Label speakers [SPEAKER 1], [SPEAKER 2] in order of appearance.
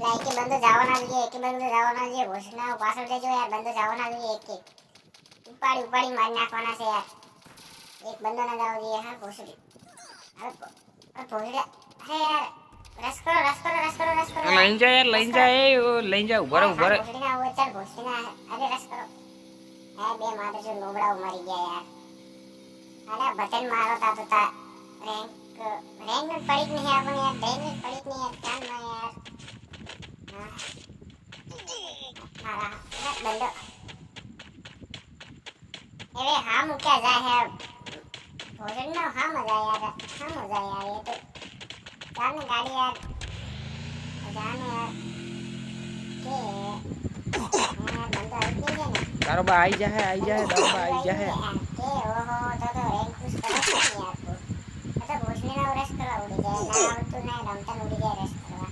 [SPEAKER 1] like કે બંદો જવાના જોઈએ એક બંદો જવાના જોઈએ ઘોષણા પાછળ દેજો યાર બંદો જવાના જોઈએ એક ઉપાડી ઉપાડી મારી નાખવાના છે યાર એક બંદો ના જાવ જોઈએ હા ઘોષડી હવે ભોળિયા હે યાર રસ કરો રસ કરો રસ કરો રસ કરો
[SPEAKER 2] લઈને જા યાર લઈને જા એ લઈને જા ઉભા રહે
[SPEAKER 1] ઘોષડી ના હોય ચાલ ઘોષડી ના અરે રસ કરો હે બે માથે જો લોબડા મરી ગયા યાર અરે બટન મારો તા તો તા રેન્ક રેન્ક में पड़ी नहीं अपन यार रेंक में पड़ी नहीं यार कान में यार मारा बंदो अरे हाँ क्या जाए है भोजन ना हाँ मजा यार ये तो जाने गाड़ी यार जाने यार के बंदो इतनी है ना
[SPEAKER 2] तारो बा आई जा है तारो बा आई जा है
[SPEAKER 1] के ओहो तो रैंक पुश करो नहीं यार तो भोजन ना रेस्ट करा उड़ी जाए ना तो ना रमतन उड़ी जाए रेस्ट